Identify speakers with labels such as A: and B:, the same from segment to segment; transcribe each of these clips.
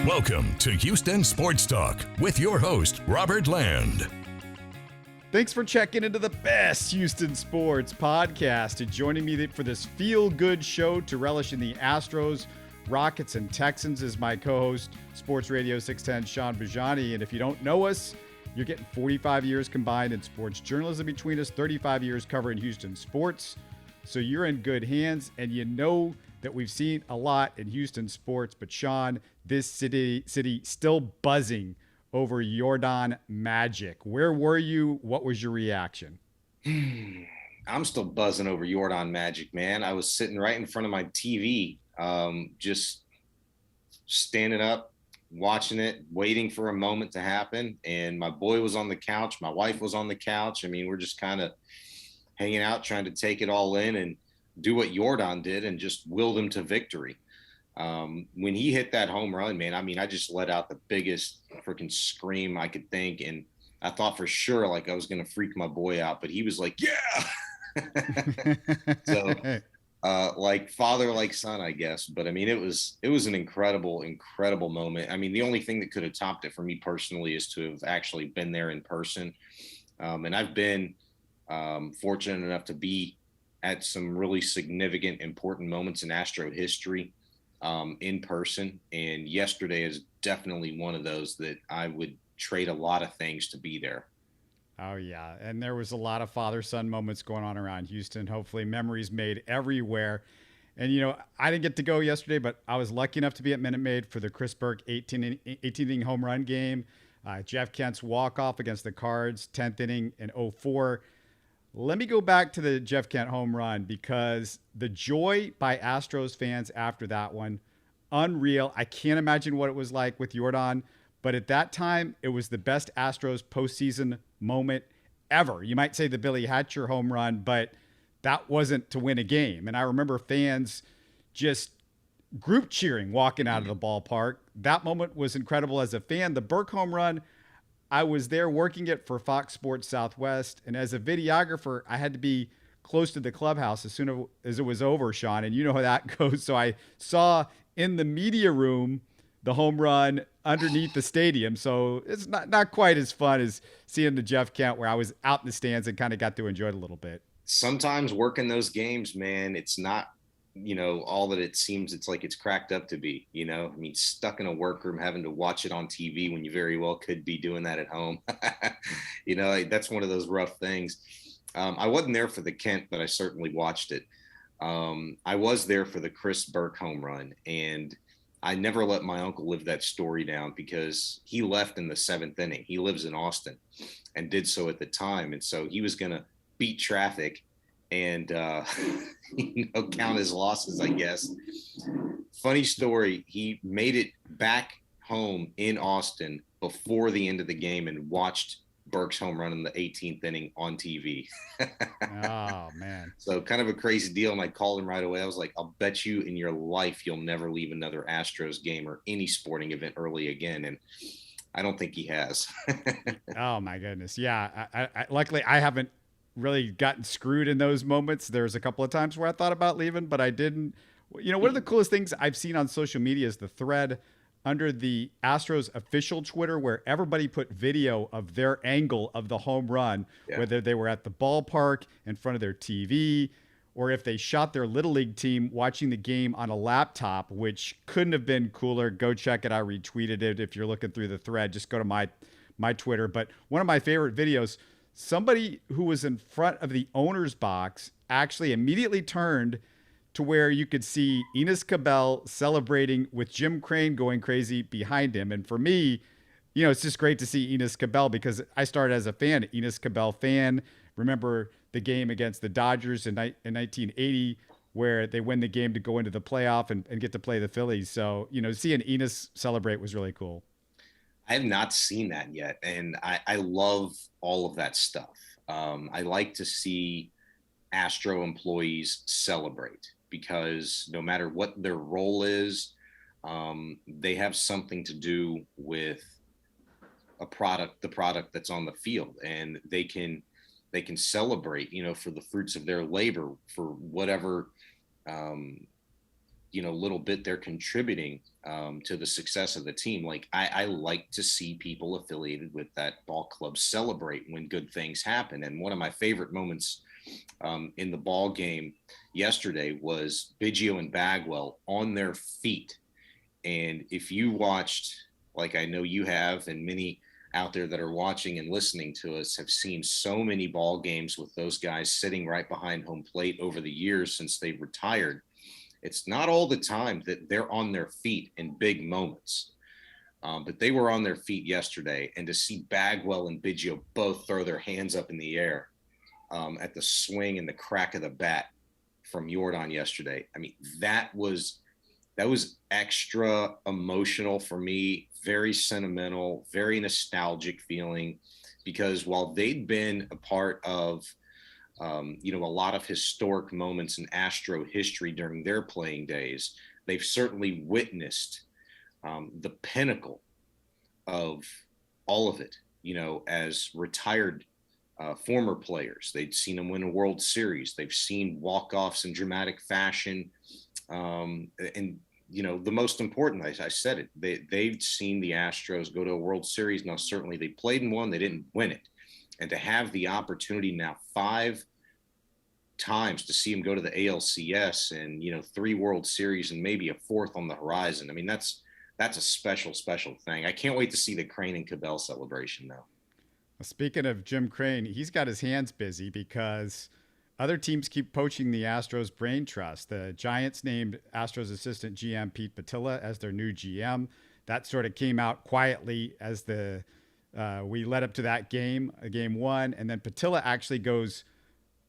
A: Welcome to Houston Sports Talk with your host, Robert Land.
B: Thanks for checking into the best Houston sports podcast and joining me for this feel-good show to relish in the Astros, Rockets, and Texans is my co-host, Sports Radio 610, Shaun Bijani. And if you don't know us, you're getting 45 years combined in sports journalism between us, 35 years covering Houston sports. So you're in good hands, and you know that we've seen a lot in Houston sports. But Shaun, this city still buzzing over Yordan magic. Where were you? What was your reaction?
C: I'm still buzzing over Yordan magic, man. I was sitting right in front of my TV, just standing up, watching it, waiting for a moment to happen. And my boy was on the couch. My wife was on the couch. I mean, we're just kind of hanging out, trying to take it all in and do what Yordan did and just will them to victory. When he hit that home run, man, I mean, I just let out the biggest freaking scream I could think. And I thought for sure, like, I was going to freak my boy out, but he was like, yeah. So, like father, like son, I guess. But I mean, it was an incredible moment. I mean, the only thing that could have topped it for me personally is to have actually been there in person. And I've been fortunate enough to be at some really significant, important moments in Astro history in person. And yesterday is definitely one of those that I would trade a lot of things to be there.
B: Oh, yeah. And there was a lot of father-son moments going on around Houston. Hopefully memories made everywhere. And, you know, I didn't get to go yesterday, but I was lucky enough to be at Minute Maid for the Chris Burke 18th inning home run game. Jeff Kent's walk-off against the Cards, 10th inning in 04. Let me go back to the Jeff Kent home run because the joy by Astros fans after that one, unreal. I can't imagine what it was like with Yordan, but at that time, it was the best Astros postseason moment ever. You might say the Billy Hatcher home run, but that wasn't to win a game. And I remember fans just group cheering walking out of the ballpark. That moment was incredible as a fan. The Burke home run, I was there working it for Fox Sports Southwest, and as a videographer, I had to be close to the clubhouse as soon as it was over, Shaun, and you know how that goes. So I saw in the media room the home run underneath the stadium, so it's not quite as fun as seeing the Jeff Kent where I was out in the stands and kind of got to enjoy it a little bit.
C: Sometimes working those games, man, it's not, you know, all that it seems it's like it's cracked up to be, you know. I mean, stuck in a workroom having to watch it on TV when you very well could be doing that at home. You know, that's one of those rough things. I wasn't there for the Kent, but I certainly watched it. I was there for the Chris Burke home run, and I never let my uncle live that story down because he left in the 7th inning. He lives in Austin and did so at the time. And so he was going to beat traffic and you know, count his losses, I guess. Funny story, he made it back home in Austin before the end of the game and watched Burke's home run in the 18th inning on TV.
B: Oh, man.
C: So kind of a crazy deal. And I called him right away. I was like, I'll bet you in your life you'll never leave another Astros game or any sporting event early again. And I don't think he has.
B: Oh, my goodness. Yeah. I luckily, I haven't really gotten screwed in those moments. There's a couple of times where I thought about leaving, but I didn't. You know, one of the coolest things I've seen on social media is the thread under the Astros official Twitter where everybody put video of their angle of the home run, whether they were at the ballpark in front of their TV or if they shot their Little League team watching the game on a laptop, which couldn't have been cooler. Go check it. I retweeted it. If you're looking through the thread, just go to my Twitter. But one of my favorite videos, somebody who was in front of the owner's box actually immediately turned to where you could see Enos Cabell celebrating with Jim Crane going crazy behind him. And for me, you know, it's just great to see Enos Cabell because I started as a fan, Enos Cabell fan. Remember the game against the Dodgers in 1980 where they win the game to go into the playoff and get to play the Phillies. So, you know, seeing Enos celebrate was really cool.
C: I have not seen that yet, and I love all of that stuff. I like to see Astro employees celebrate because no matter what their role is, they have something to do with the product that's on the field, and they can celebrate, you know, for the fruits of their labor, for whatever little bit they're contributing to the success of the team. Like I like to see people affiliated with that ball club celebrate when good things happen. And one of my favorite moments in the ball game yesterday was Biggio and Bagwell on their feet. And if you watched, like I know you have, and many out there that are watching and listening to us have seen so many ball games with those guys sitting right behind home plate over the years since they've retired. It's not all the time that they're on their feet in big moments, but they were on their feet yesterday. And to see Bagwell and Biggio both throw their hands up in the air at the swing and the crack of the bat from Yordan yesterday, I mean, that was extra emotional for me, very sentimental, very nostalgic feeling, because while they'd been a part of a lot of historic moments in Astro history during their playing days, they've certainly witnessed the pinnacle of all of it, as retired former players. They'd seen them win a World Series. They've seen walk-offs in dramatic fashion. And the most important, I said it, they've seen the Astros go to a World Series. Now, certainly they played in one, they didn't win it. And to have the opportunity now 5 times to see him go to the ALCS and, 3 World Series and maybe a 4th on the horizon. I mean, that's a special, special thing. I can't wait to see the Crane and Cabell celebration though.
B: Speaking of Jim Crane, he's got his hands busy because other teams keep poaching the Astros brain trust. The Giants named Astros assistant GM Pete Patilla as their new GM. That sort of came out quietly as we led up to that game 1. And then Patilla actually goes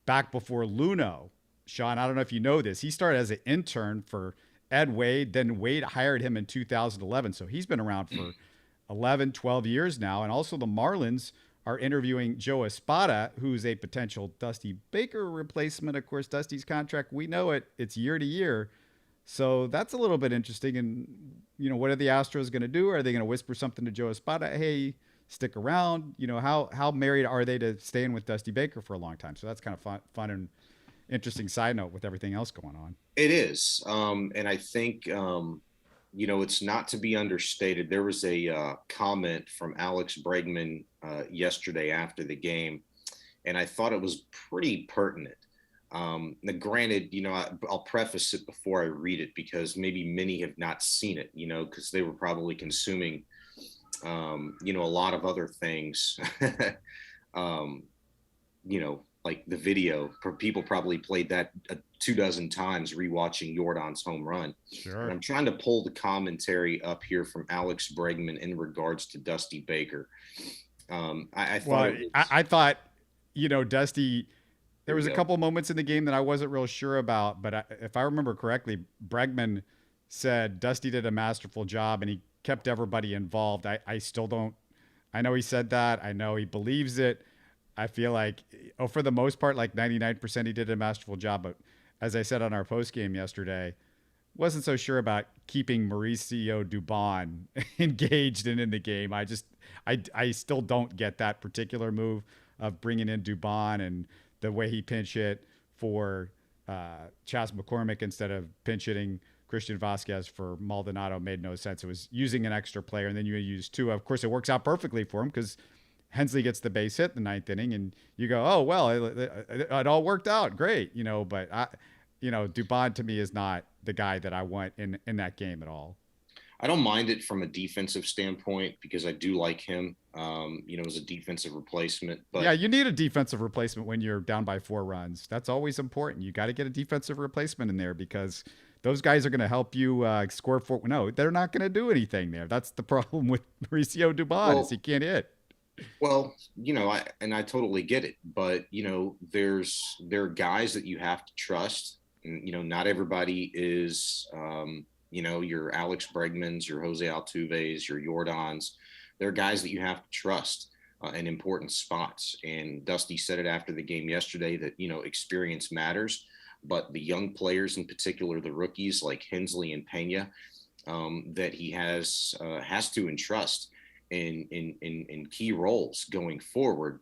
B: back before Luno. Sean, I don't know if you know this. He started as an intern for Ed Wade. Then Wade hired him in 2011. So he's been around for 11, 12 years now. And also the Marlins are interviewing Joe Espada, who's a potential Dusty Baker replacement. Of course, Dusty's contract, we know it's year to year. So that's a little bit interesting. And, what are the Astros going to do? Are they going to whisper something to Joe Espada? Hey, stick around. How married are they to staying with Dusty Baker for a long time? So that's kind of fun and interesting side note with everything else going on.
C: It is. And I think, it's not to be understated. There was a comment from Alex Bregman yesterday after the game, and I thought it was pretty pertinent. Now, granted, I'll preface it before I read it because maybe many have not seen it, because they were probably consuming, a lot of other things, like the video. People probably played that 24 times rewatching Yordan's home run.
B: Sure.
C: And I'm trying to pull the commentary up here from Alex Bregman in regards to Dusty Baker. I thought
B: Dusty, there was a couple moments in the game that I wasn't real sure about, but if I remember correctly, Bregman said Dusty did a masterful job and he kept everybody involved. I still don't, I know he said that. I know he believes it. I feel like, for the most part, like 99%, he did a masterful job. But as I said on our post game yesterday, wasn't so sure about keeping Mauricio Dubon engaged and in the game. I still don't get that particular move of bringing in Dubon and the way he pinch hit for Chas McCormick instead of pinch hitting Christian Vasquez for Maldonado made no sense. It was using an extra player, and then you use 2. Of course, it works out perfectly for him because Hensley gets the base hit in the 9th inning, and you go, oh, well, it all worked out great, but Dubon to me is not the guy that I want in that game at all.
C: I don't mind it from a defensive standpoint because I do like him, as a defensive replacement. But
B: yeah, you need a defensive replacement when you're down by 4 runs. That's always important. You got to get a defensive replacement in there because those guys are going to help you score 4. No, they're not going to do anything there. That's the problem with Mauricio Dubon is he can't hit.
C: Well, I totally get it, but there are guys that you have to trust, and not everybody is, your Alex Bregmans, your Jose Altuves, your Jordans. There are guys that you have to trust in important spots. And Dusty said it after the game yesterday that experience matters, but the young players, in particular the rookies like Hensley and Pena, that he has to entrust in key roles going forward.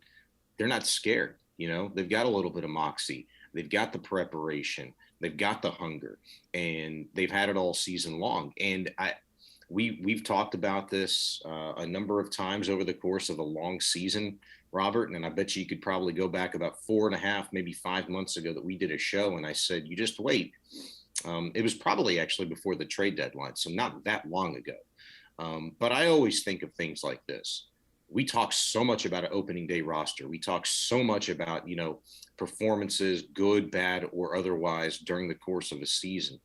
C: They're not scared. They've got a little bit of moxie. They've got the preparation. They've got the hunger, and they've had it all season long. And we've talked about this a number of times over the course of a long season, Robert. And I bet you could probably go back about 4.5, maybe 5 months ago that we did a show, and I said, you just wait. It was probably actually before the trade deadline, so not that long ago. But I always think of things like this. We talk so much about an opening day roster. We talk so much about, performances, good, bad, or otherwise during the course of a season.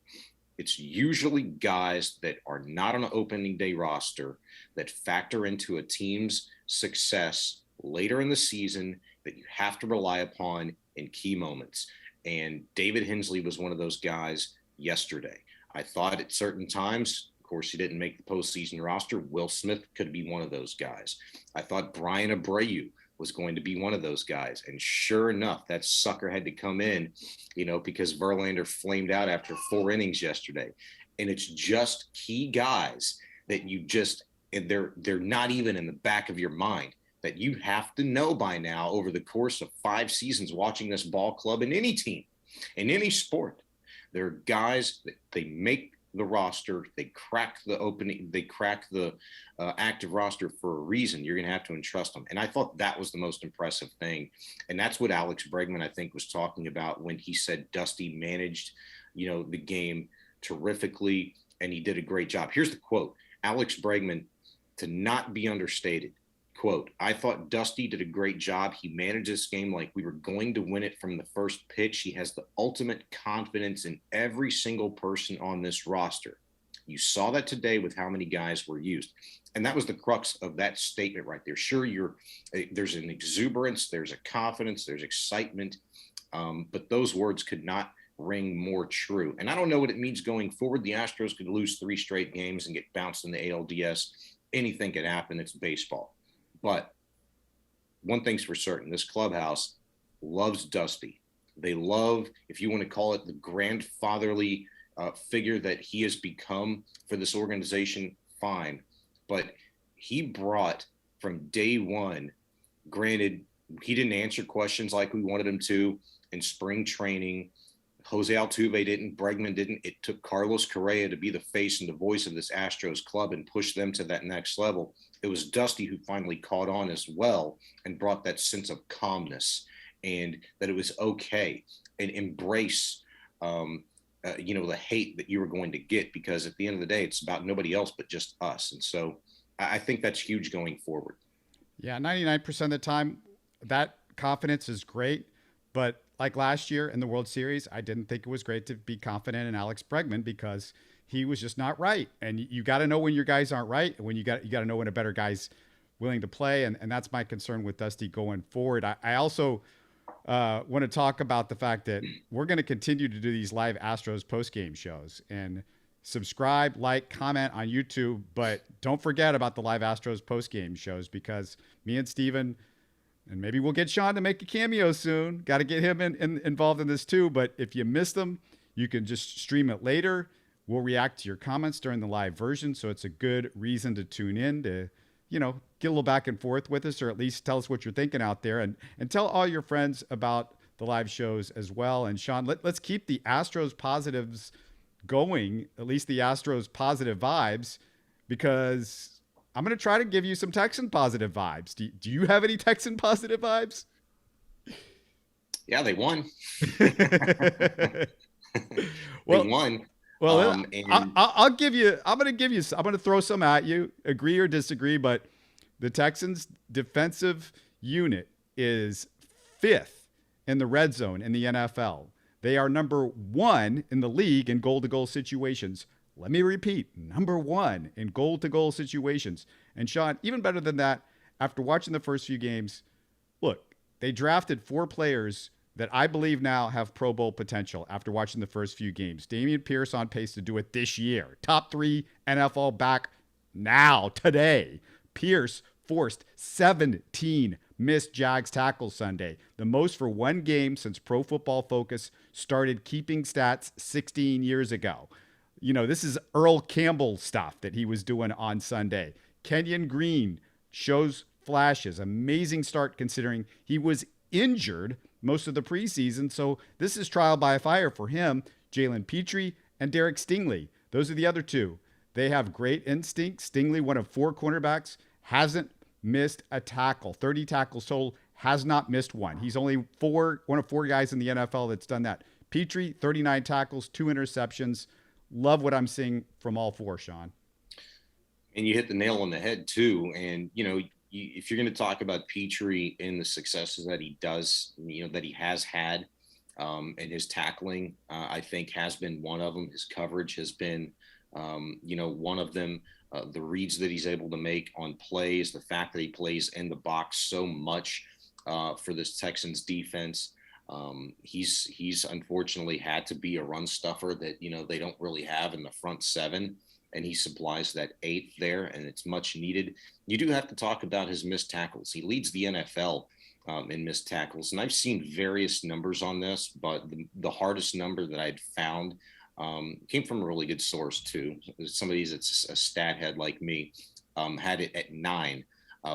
C: It's usually guys that are not on an opening day roster that factor into a team's success later in the season that you have to rely upon in key moments. And David Hensley was one of those guys yesterday. I thought at certain times, of course, he didn't make the postseason roster. Will Smith could be one of those guys. I thought Brian Abreu was going to be one of those guys. And sure enough, that sucker had to come in, because Verlander flamed out after 4 innings yesterday. And it's just key guys that they're not even in the back of your mind, that you have to know by now over the course of 5 seasons watching this ball club in any team, in any sport. There are guys that they make the roster, they crack the active roster for a reason. You're going to have to entrust them. And I thought that was the most impressive thing. And that's what Alex Bregman, I think, was talking about when he said Dusty managed, the game terrifically, and he did a great job. Here's the quote, Alex Bregman, to not be understated. Quote, I thought Dusty did a great job. He managed this game like we were going to win it from the first pitch. He has the ultimate confidence in every single person on this roster. You saw that today with how many guys were used. And that was the crux of that statement right there. Sure, there's an exuberance, there's a confidence, there's excitement, but those words could not ring more true. And I don't know what it means going forward. The Astros could lose 3 straight games and get bounced in the ALDS. Anything could happen. It's baseball. But one thing's for certain, this clubhouse loves Dusty. They love, if you want to call it the grandfatherly figure that he has become for this organization, fine. But he brought from day one, granted, he didn't answer questions like we wanted him to in spring training. Jose Altuve didn't, Bregman didn't. It took Carlos Correa to be the face and the voice of this Astros club and push them to that next level. It was Dusty who finally caught on as well and brought that sense of calmness and that it was okay, and embrace, the hate that you were going to get, because at the end of the day, it's about nobody else but just us. And so I think that's huge going forward.
B: Yeah, 99% of the time, that confidence is great. But like last year in the World Series, I didn't think it was great to be confident in Alex Bregman because he was just not right. And you got to know when your guys aren't right, and when you got to know when a better guy's willing to play. And that's my concern with Dusty going forward. I also want to talk about the fact that we're going to continue to do these live Astros postgame shows. And subscribe, like, comment on YouTube, but don't forget about the live Astros postgame shows, because me and Steven, and maybe we'll get Sean to make a cameo soon. Got to get him involved in this too. But if you missed them, you can just stream it later. We'll react to your comments during the live version. So it's a good reason to tune in to, get a little back and forth with us, or at least tell us what you're thinking out there, and tell all your friends about the live shows as well. And Sean, let's keep the Astros positives going, at least the Astros positive vibes, because I'm going to try to give you some Texan positive vibes. Do you have any Texan positive vibes?
C: Yeah, they won.
B: Well,
C: they won.
B: Well, I'll give you, I'm going to throw some at you, agree or disagree, but the Texans defensive unit is 5th in the red zone in the NFL. They are number 1 in the league in goal-to-goal situations. Let me repeat, number 1 in goal-to-goal situations. And Sean, even better than that, after watching the first few games, look, they drafted 4 players that I believe now have Pro Bowl potential after watching the first few games. Dameon Pierce on pace to do it this year. Top 3 NFL back now, today. Pierce forced 17 missed Jags tackles Sunday, the most for one game since Pro Football Focus started keeping stats 16 years ago. This is Earl Campbell stuff that he was doing on Sunday. Kenyon Green shows flashes. Amazing start considering he was injured most of the preseason. So this is trial by fire for him. Jalen Petrie, and Derek Stingley. Those are the other two. They have great instincts. Stingley, one of 4 cornerbacks, hasn't missed a tackle. 30 tackles total, has not missed one. He's only one of 4 guys in the NFL that's done that. Petrie, 39 tackles, 2 interceptions. Love what I'm seeing from all 4, Shaun.
C: And you hit the nail on the head too. And, if you're going to talk about Petrie and the successes that he does, that he has had, and his tackling, I think has been one of them. His coverage has been, one of them. The reads that he's able to make on plays, the fact that he plays in the box so much for this Texans defense. He's unfortunately had to be a run stuffer that, they don't really have in the front 7. And he supplies that 8th there, and it's much needed. You do have to talk about his missed tackles. He leads the NFL in missed tackles, and I've seen various numbers on this, but the hardest number that I'd found came from a really good source too. Somebody that's a stat head like me had it at 9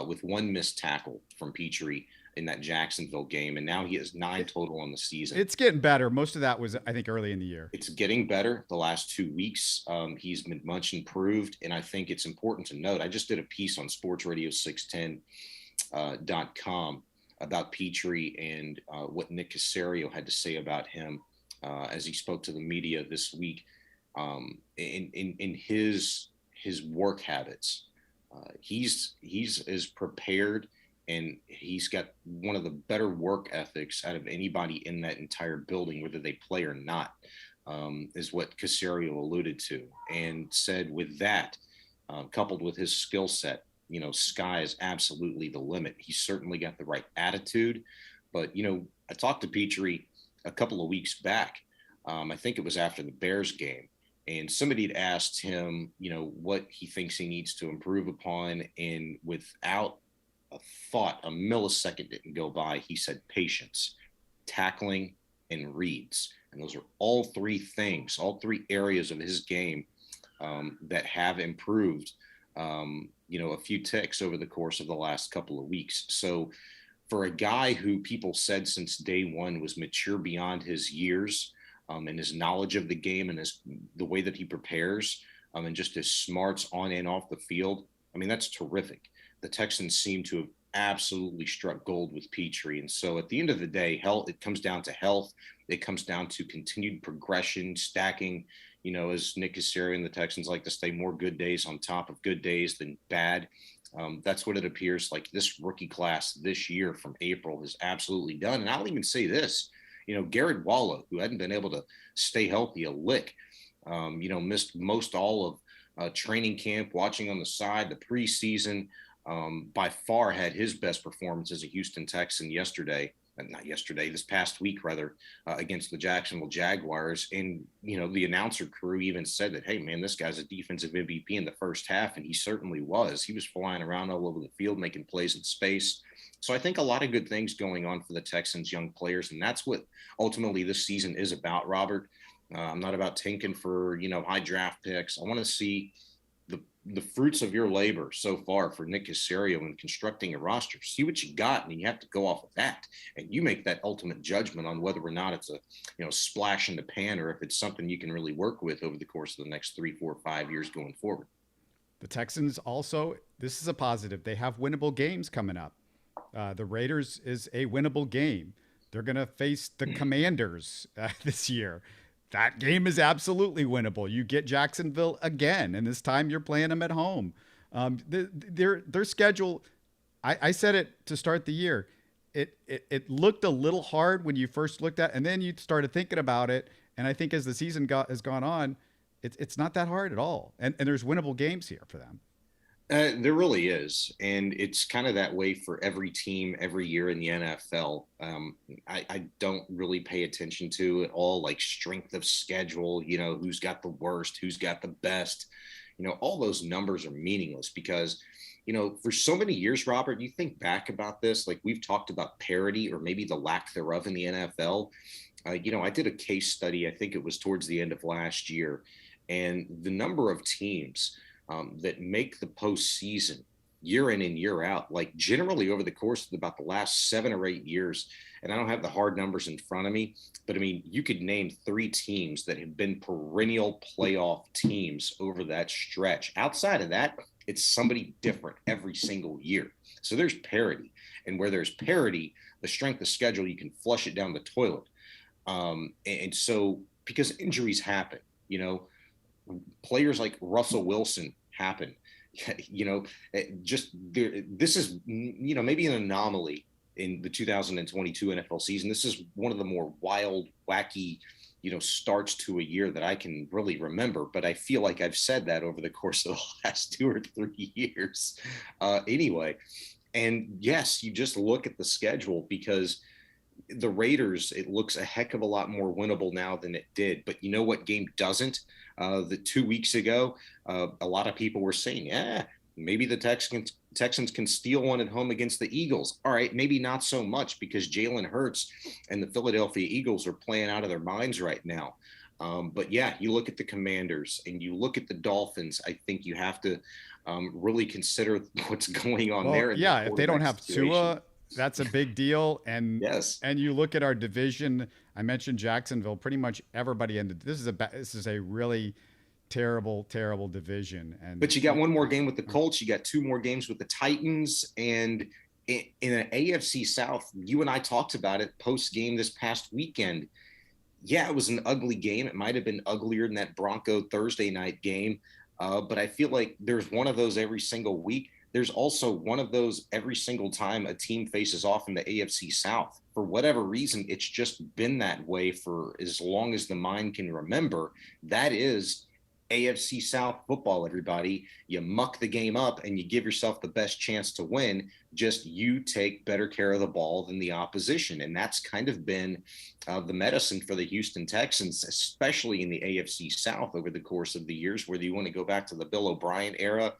C: with 1 missed tackle from Petrie in that Jacksonville game, and now he has 9 total on the season.
B: It's getting better. Most of that was, I think, early in the year.
C: It's getting better the last 2 weeks. He's been much improved, and I think it's important to note, I just did a piece on sportsradio610.com about Petrie and what Nick Caserio had to say about him as he spoke to the media this week in his work habits. He's as prepared, and he's got one of the better work ethics out of anybody in that entire building, whether they play or not, is what Caserio alluded to, and said with that, coupled with his skill set, sky is absolutely the limit. He's certainly got the right attitude, but, I talked to Petrie a couple of weeks back. I think it was after the Bears game, and somebody had asked him, what he thinks he needs to improve upon, and without a millisecond didn't go by, he said patience, tackling, and reads. And those are all 3 things, all 3 areas of his game that have improved, a few ticks over the course of the last couple of weeks. So for a guy who people said since day one was mature beyond his years, and his knowledge of the game and the way that he prepares, and just his smarts on and off the field, I mean, that's terrific. The Texans seem to have absolutely struck gold with Petrie. And so at the end of the day, it comes down to health. It comes down to continued progression, stacking, as Nick Caserio and the Texans like to say, more good days on top of good days than bad. That's what it appears like this rookie class this year from April has absolutely done. And I'll even say this, Garrett Wallow, who hadn't been able to stay healthy a lick, missed most all of training camp, watching on the side, the preseason, by far had his best performance as a Houston Texan this past week, against the Jacksonville Jaguars. And, the announcer crew even said that, hey, man, this guy's a defensive MVP in the first half. And he certainly was. He was flying around all over the field, making plays in space. So I think a lot of good things going on for the Texans young players. And that's what ultimately this season is about, Robert. I'm not about tanking for, high draft picks. I want to see the fruits of your labor so far for Nick Caserio in constructing a roster. See what you got, and you have to go off of that. And you make that ultimate judgment on whether or not it's a splash in the pan, or if it's something you can really work with over the course of the next 3, 4, 5 years going forward.
B: The Texans also, this is a positive. They have winnable games coming up. The Raiders is a winnable game. They're going to face the Commanders this year. That game is absolutely winnable. You get Jacksonville again, and this time you're playing them at home. Their schedule, I said it to start the year. It looked a little hard when you first looked at it, and then you started thinking about it. And I think as the season has gone on, it's not that hard at all. And there's winnable games here for them.
C: There really is. And it's kind of that way for every team every year in the NFL. I don't really pay attention to it all, like strength of schedule, who's got the worst, who's got the best. All those numbers are meaningless because, for so many years, Robert, you think back about this, like we've talked about parity or maybe the lack thereof in the NFL. I did a case study, I think it was towards the end of last year, and the number of teams that make the postseason year in and year out, like generally over the course of about the last 7 or 8 years. And I don't have the hard numbers in front of me, but I mean, you could name 3 teams that have been perennial playoff teams over that stretch. Outside of that, it's somebody different every single year. So there's parity. And where there's parity, the strength of schedule, you can flush it down the toilet. And so, because injuries happen, players like Russell Wilson happen, this is, maybe an anomaly in the 2022 NFL season. This is one of the more wild, wacky, starts to a year that I can really remember. But I feel like I've said that over the course of the last 2 or 3 years. Anyway, and yes, you just look at the schedule, because the Raiders, it looks a heck of a lot more winnable now than it did. But you know what game doesn't? The 2 weeks ago, a lot of people were saying, maybe the Texans can steal one at home against the Eagles. All right, maybe not so much, because Jalen Hurts and the Philadelphia Eagles are playing out of their minds right now. But yeah, you look at the Commanders and you look at the Dolphins. I think you have to really consider what's going on there.
B: Yeah, if they don't have Tua, that's a big deal. And
C: yes,
B: and you look at our division. I mentioned Jacksonville. Pretty much everybody ended. This is a really terrible division. But
C: you got one more game with the Colts. You got 2 more games with the Titans, and in an AFC South, you and I talked about it post game this past weekend. Yeah, it was an ugly game. It might have been uglier than that Bronco Thursday night game, but I feel like there's one of those every single week. There's also one of those every single time a team faces off in the AFC South. For whatever reason, it's just been that way for as long as the mind can remember. That is AFC South football, everybody. You muck the game up and you give yourself the best chance to win. Just you take better care of the ball than the opposition. And that's kind of been the medicine for the Houston Texans, especially in the AFC South over the course of the years, whether you want to go back to the Bill O'Brien era,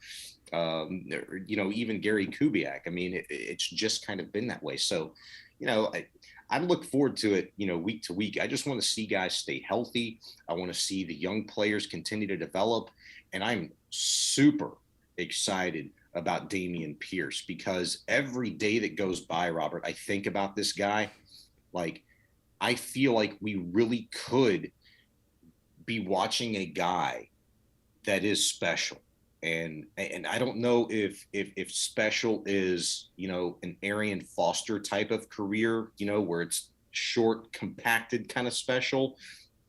C: even Gary Kubiak. I mean, it's just kind of been that way. So, I look forward to it, week to week. I just want to see guys stay healthy. I want to see the young players continue to develop. And I'm super excited about Dameon Pierce, because every day that goes by, Robert, I think about this guy. Like, I feel like we really could be watching a guy that is special. And I don't know if special is, an Arian Foster type of career, where it's short, compacted kind of special,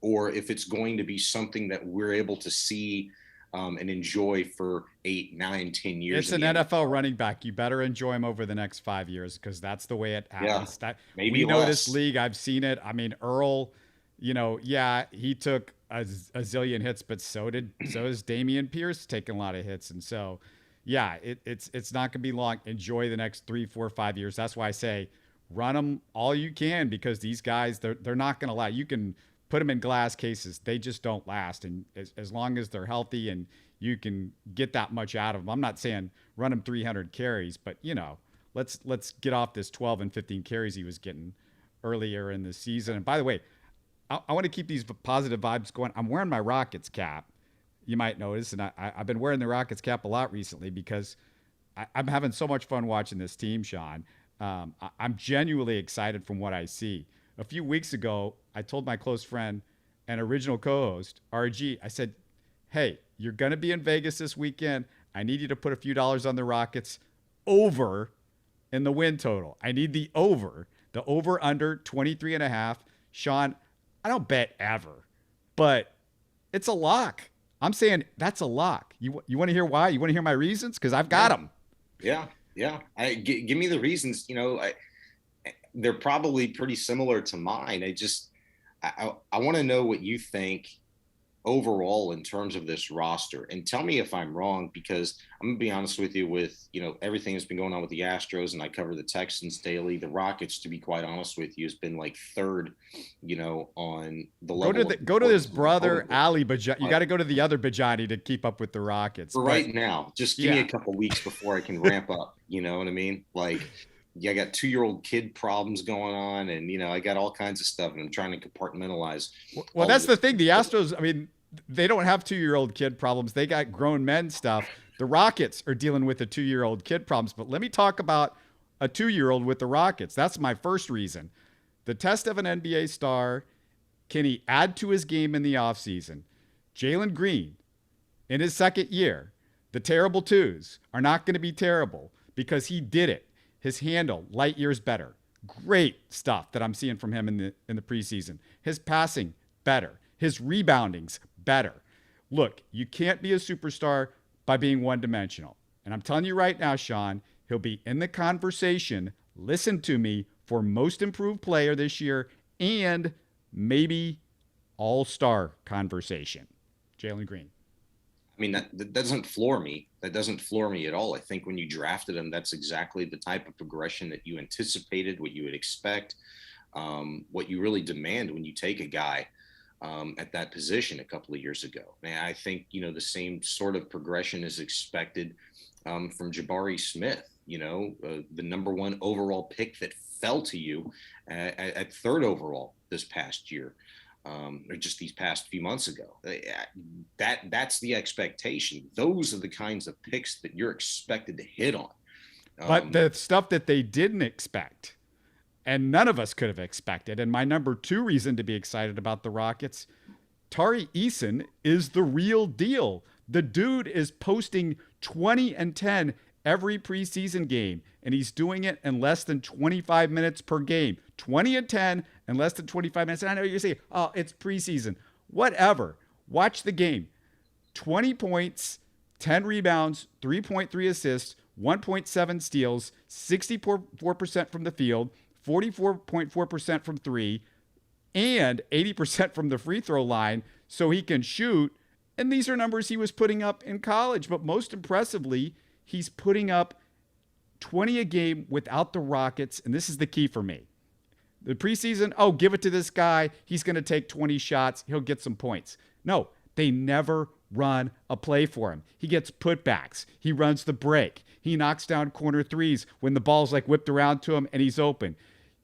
C: or if it's going to be something that we're able to see and enjoy for 8, 9, 10 years.
B: It's an NFL running back. You better enjoy him over the next 5 years, because that's the way it happens.
C: Yeah, maybe
B: we know this league. I've seen it. I mean, Earl, he took a zillion hits, but so is Dameon Pierce taking a lot of hits. And so, yeah, it's not going to be long. Enjoy the next 3, 4, 5 years. That's why I say run them all you can, because these guys, they're not going to last. You can put them in glass cases. They just don't last. And as long as they're healthy and you can get that much out of them, I'm not saying run them 300 carries, but let's get off this 12 and 15 carries he was getting earlier in the season. And by the way, I want to keep these positive vibes going. I'm wearing my Rockets cap, you might notice, and I've been wearing the Rockets cap a lot recently because I'm having so much fun watching this team, Shaun. I'm genuinely excited from what I see. A few weeks ago, I told my close friend and original co-host, RG, I said, hey, you're going to be in Vegas this weekend. I need you to put a few dollars on the Rockets over in the win total. I need the over under 23.5. Shaun, I don't bet ever, but it's a lock. I'm saying that's a lock. You want to hear why? You want to hear my reasons? Because I've got them.
C: Yeah. Give me the reasons. They're probably pretty similar to mine. I want to know what you think overall in terms of this roster, and tell me if I'm wrong, because I'm gonna be honest with you, with everything that's been going on with the Astros, and I cover the Texans daily. The Rockets, to be quite honest with you, has been like third on the level.
B: Go to his brother Ali Bijani. You got to go to the other Bijani to keep up with the Rockets
C: for right now. Just give me a couple weeks before I can ramp up. You know what I mean? Like, I got 2-year-old kid problems going on, and I got all kinds of stuff, and I'm trying to compartmentalize.
B: Well, that's the thing. The Astros, I mean, they don't have 2-year-old kid problems. They got grown men stuff. The Rockets are dealing with a 2-year-old kid problems, but let me talk about a 2-year-old with the Rockets. That's my first reason. The test of an NBA star, can he add to his game in the offseason? Jalen Green, in his second year, the terrible twos are not going to be terrible because he did it. His handle, light years better. Great stuff that I'm seeing from him in the preseason. His passing, better. His rebounding's better. Look, you can't be a superstar by being one-dimensional. And I'm telling you right now, Shaun, he'll be in the conversation, listen to me, for most improved player this year and maybe all-star conversation. Jalen Green.
C: I mean, that doesn't floor me. That doesn't floor me at all. I think when you drafted him, that's exactly the type of progression that you anticipated, what you would expect, what you really demand when you take a guy at that position a couple of years ago. And I think, the same sort of progression is expected from Jabari Smith, the number 1 overall pick that fell to you at 3rd overall this past year, or just these past few months ago. That's the expectation. Those are the kinds of picks that you're expected to hit on.
B: But the stuff that they didn't expect, and none of us could have expected. And my number 2 reason to be excited about the Rockets, Tari Eason is the real deal. The dude is posting 20 and 10 every preseason game, and he's doing it in less than 25 minutes per game. 20 and 10 in less than 25 minutes. And I know you're saying, oh, it's preseason. Whatever. Watch the game. 20 points, 10 rebounds, 3.3 assists, 1.7 steals, 64% from the field, 44.4% from 3, and 80% from the free throw line, so he can shoot. And these are numbers he was putting up in college. But most impressively, he's putting up 20 a game without the Rockets. And this is the key for me. The preseason, give it to this guy. He's going to take 20 shots. He'll get some points. No, they never run a play for him. He gets putbacks. He runs the break. He knocks down corner threes when the ball's whipped around to him and he's open.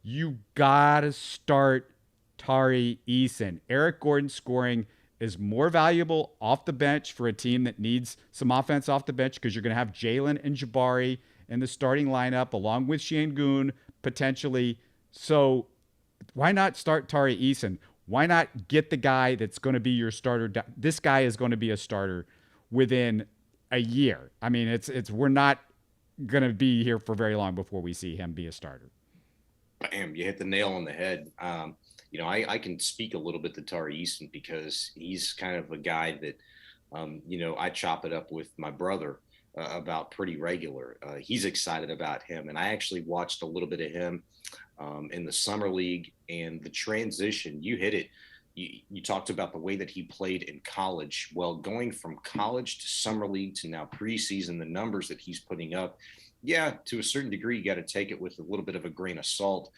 B: You got to start Tari Eason. Eric Gordon scoring is more valuable off the bench for a team that needs some offense off the bench because you're going to have Jalen and Jabari in the starting lineup along with Şengün potentially. So why not start Tari Eason? Why not get the guy that's going to be your starter? This guy is going to be a starter within a year. I mean, we're not going to be here for very long before we see him be a starter.
C: Bam, you hit the nail on the head. I can speak a little bit to Tari Eason because he's kind of a guy that, I chop it up with my brother about pretty regular. He's excited about him. And I actually watched a little bit of him in the summer league, and the transition, you hit it. You talked about the way that he played in college. Well, going from college to summer league to now preseason, the numbers that he's putting up, yeah, to a certain degree, you got to take it with a little bit of a grain of salt.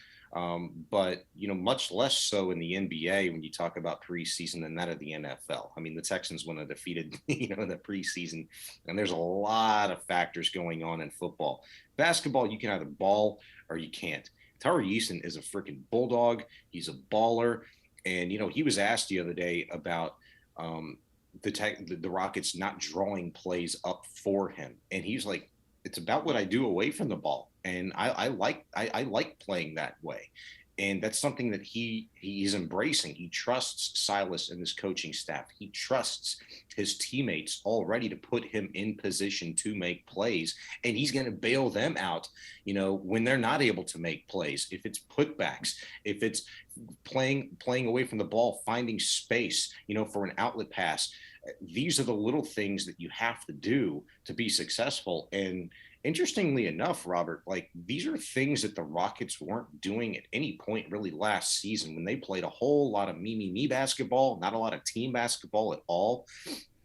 C: But, much less so in the NBA when you talk about preseason than that of the NFL. I mean, the Texans went undefeated, in the preseason, and there's a lot of factors going on in football. Basketball, you can either ball or you can't. Tari Eason is a freaking bulldog. He's a baller. And, he was asked the other day about the Rockets not drawing plays up for him. And he's like, it's about what I do away from the ball. And I like playing that way. And that's something that he's embracing. He trusts Silas and his coaching staff. He trusts his teammates already to put him in position to make plays. And he's going to bail them out, when they're not able to make plays. If it's putbacks, if it's playing away from the ball, finding space, for an outlet pass. These are the little things that you have to do to be successful. And interestingly enough, Robert, these are things that the Rockets weren't doing at any point really last season when they played a whole lot of me basketball, not a lot of team basketball at all.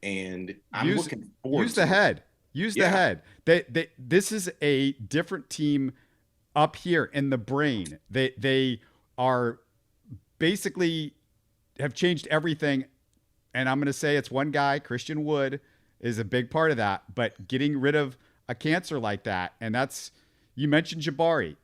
C: And I'm looking forward
B: to it. Use the head. This is a different team up here in the brain. They are basically have changed everything. And I'm going to say it's one guy, Christian Wood, is a big part of that. But getting rid of a cancer like that, and that's, you mentioned Jabari.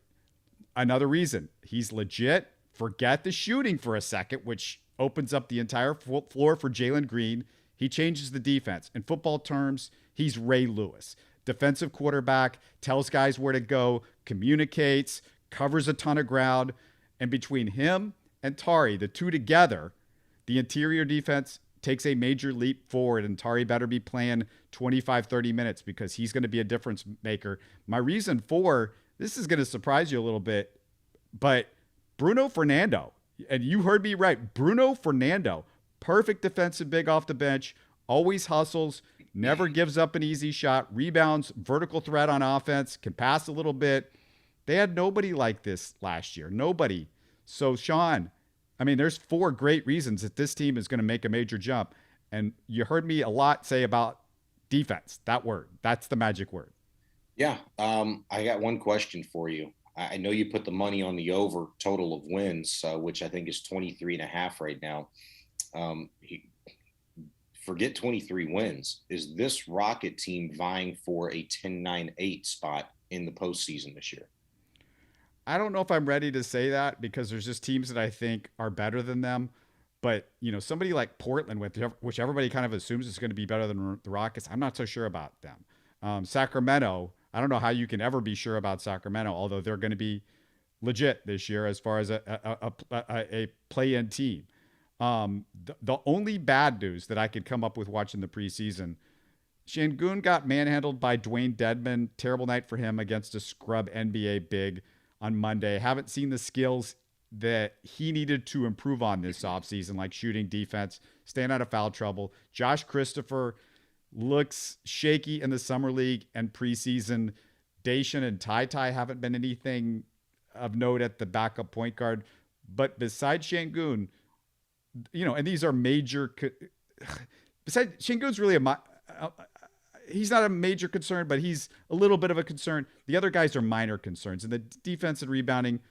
B: Another reason, he's legit. Forget the shooting for a second, which opens up the entire floor for Jalen Green. He changes the defense. In football terms, he's Ray Lewis. Defensive quarterback, tells guys where to go, communicates, covers a ton of ground. And between him and Tari, the two together, the interior defense takes a major leap forward, and Tari better be playing 25, 30 minutes because he's going to be a difference maker. My reason for this is going to surprise you a little bit, but Bruno Fernando, and you heard me right, Bruno Fernando, perfect defensive big off the bench, always hustles, never gives up an easy shot, rebounds, vertical threat on offense, can pass a little bit. They had nobody like this last year. Nobody. So, Shaun, I mean, there's 4 great reasons that this team is going to make a major jump. And you heard me a lot say about defense, that word. That's the magic word. Yeah.
C: I got one question for you. I know you put the money on the over total of wins, which I think is 23.5 right now. Forget 23 wins. Is this Rocket team vying for a 10-9-8 spot in the postseason this year?
B: I don't know if I'm ready to say that because there's just teams that I think are better than them. But, you know, somebody like Portland, which everybody kind of assumes is going to be better than the Rockets, I'm not so sure about them. Sacramento, I don't know how you can ever be sure about Sacramento, although they're going to be legit this year as far as a play-in team. The only bad news that I could come up with watching the preseason, Şengün got manhandled by Dwayne Dedmon. Terrible night for him against a scrub NBA big on Monday. Haven't seen the skills that he needed to improve on this offseason, like shooting, defense, staying out of foul trouble. Josh Christopher looks shaky in the summer league and preseason. Dacian and Tai haven't been anything of note at the backup point guard. But besides Şengün, you know, and these are major. Besides Şengün's really he's not a major concern, but he's a little bit of a concern. The other guys are minor concerns, and the defense and rebounding,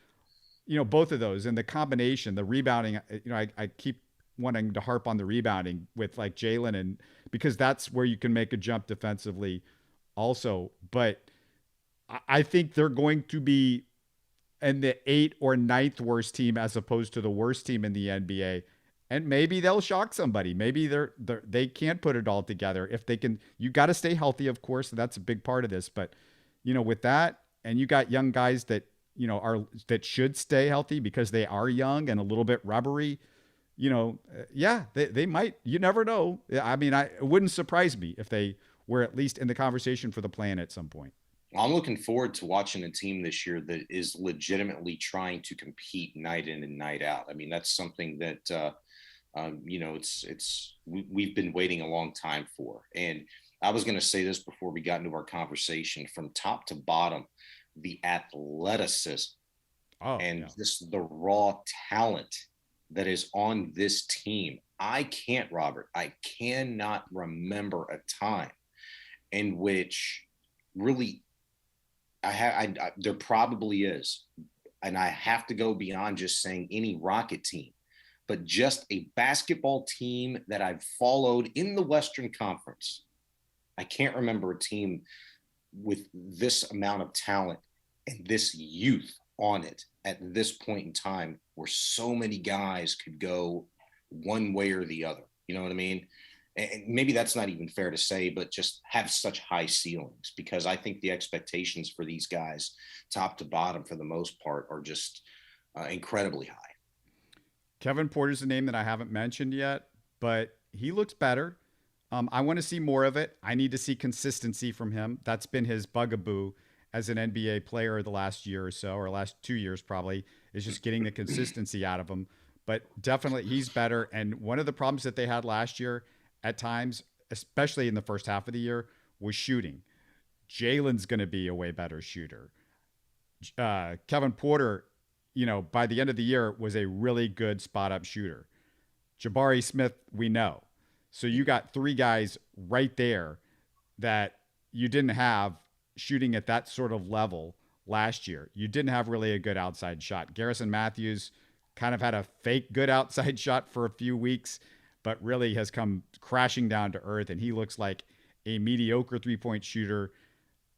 B: you know, both of those, and the combination, the rebounding. You know, I keep wanting to harp on the rebounding with like Jalen, and because that's where you can make a jump defensively, also. But I think they're going to be in the 8th or 9th worst team as opposed to the worst team in the NBA. And maybe they'll shock somebody. Maybe they can't put it all together. If they can, you got to stay healthy, of course. And that's a big part of this. But, you know, with that, and you got young guys that, you know, that should stay healthy because they are young and a little bit rubbery, you know, they might, you never know. I mean, it wouldn't surprise me if they were at least in the conversation for the plan at some point.
C: I'm looking forward to watching a team this year that is legitimately trying to compete night in and night out. I mean, that's something that, you know, we've been waiting a long time for. And I was going to say this before we got into our conversation, from top to bottom, the athleticism just the raw talent that is on this team. I cannot remember a time in which really there probably is. And I have to go beyond just saying any Rocket team, but just a basketball team that I've followed in the Western Conference. I can't remember a team with this amount of talent and this youth on it at this point in time, where so many guys could go one way or the other. You know what I mean? And maybe that's not even fair to say, but just have such high ceilings, because I think the expectations for these guys, top to bottom, for the most part, are just incredibly high.
B: Kevin Porter's a name that I haven't mentioned yet, but he looks better. I want to see more of it. I need to see consistency from him. That's been his bugaboo as an NBA player the last year or so, or last 2 years probably, is just getting the consistency out of him. But definitely he's better. And one of the problems that they had last year at times, especially in the first half of the year, was shooting. Jalen's going to be a way better shooter. Kevin Porter, you know, by the end of the year was a really good spot up shooter. Jabari Smith, we know. So you got 3 guys right there that you didn't have shooting at that sort of level last year. You didn't have really a good outside shot. Garrison Matthews kind of had a fake good outside shot for a few weeks, but really has come crashing down to earth. And he looks like a mediocre 3-point shooter.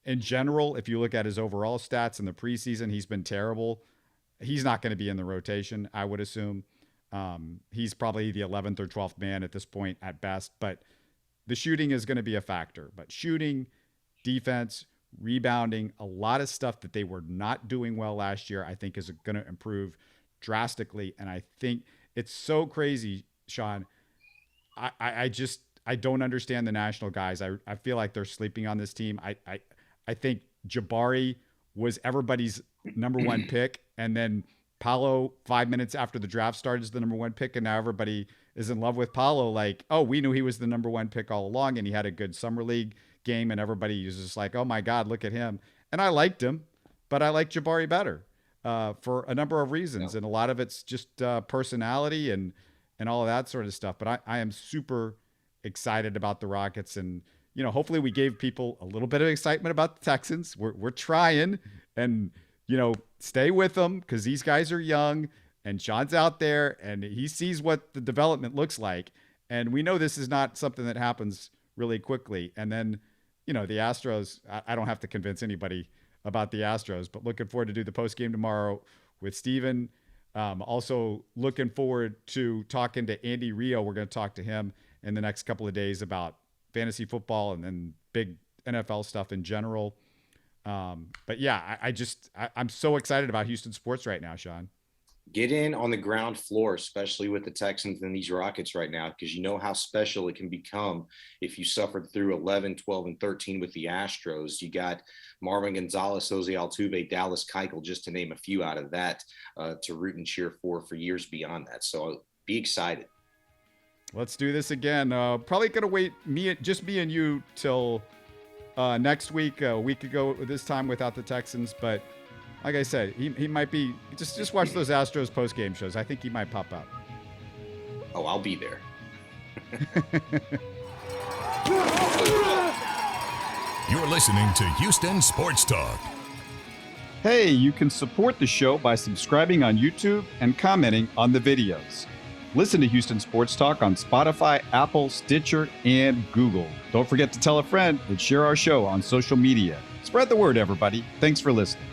B: In general, if you look at his overall stats in the preseason, he's been terrible. He's not going to be in the rotation, I would assume. He's probably the 11th or 12th man at this point at best. But the shooting is going to be a factor, but shooting, defense, rebounding, a lot of stuff that they were not doing well last year, I think is going to improve drastically. And I think it's so crazy, Shaun. I don't understand the national guys. I feel like they're sleeping on this team. I think Jabari was everybody's number one pick, and then Paolo 5 minutes after the draft started is the number one pick, and now everybody is in love with Paolo. Like, oh, we knew he was the number one pick all along, and he had a good summer league game, and everybody was just like, oh my God, look at him. And I liked him, but I like Jabari better for a number of reasons, and a lot of it's just personality and all of that sort of stuff. But I am super excited about the Rockets, and hopefully we gave people a little bit of excitement about the Texans. We're trying, and stay with them because these guys are young, and Shaun's out there and he sees what the development looks like. And we know this is not something that happens really quickly. And then, the Astros, I don't have to convince anybody about the Astros, but looking forward to do the post game tomorrow with Steven. Also looking forward to talking to Andy Rio. We're going to talk to him in the next couple of days about fantasy football and then big NFL stuff in general. But yeah, I'm so excited about Houston sports right now, Shaun.
C: Get in on the ground floor, especially with the Texans and these Rockets right now, because you know how special it can become if you suffered through 11, 12, and 13 with the Astros. You got Marvin Gonzalez, Jose Altuve, Dallas Keuchel, just to name a few out of that to root and cheer for years beyond that. So be excited.
B: Let's do this again. Probably going to wait just me and you till next week. A week ago this time without the Texans, but like I said, he might be just watch those Astros post game shows. I think he might pop up.
C: Oh, I'll be there.
A: You're listening to Houston Sports Talk.
B: Hey, you can support the show by subscribing on YouTube and commenting on the videos. Listen to Houston Sports Talk on Spotify, Apple, Stitcher, and Google. Don't forget to tell a friend and share our show on social media. Spread the word, everybody. Thanks for listening.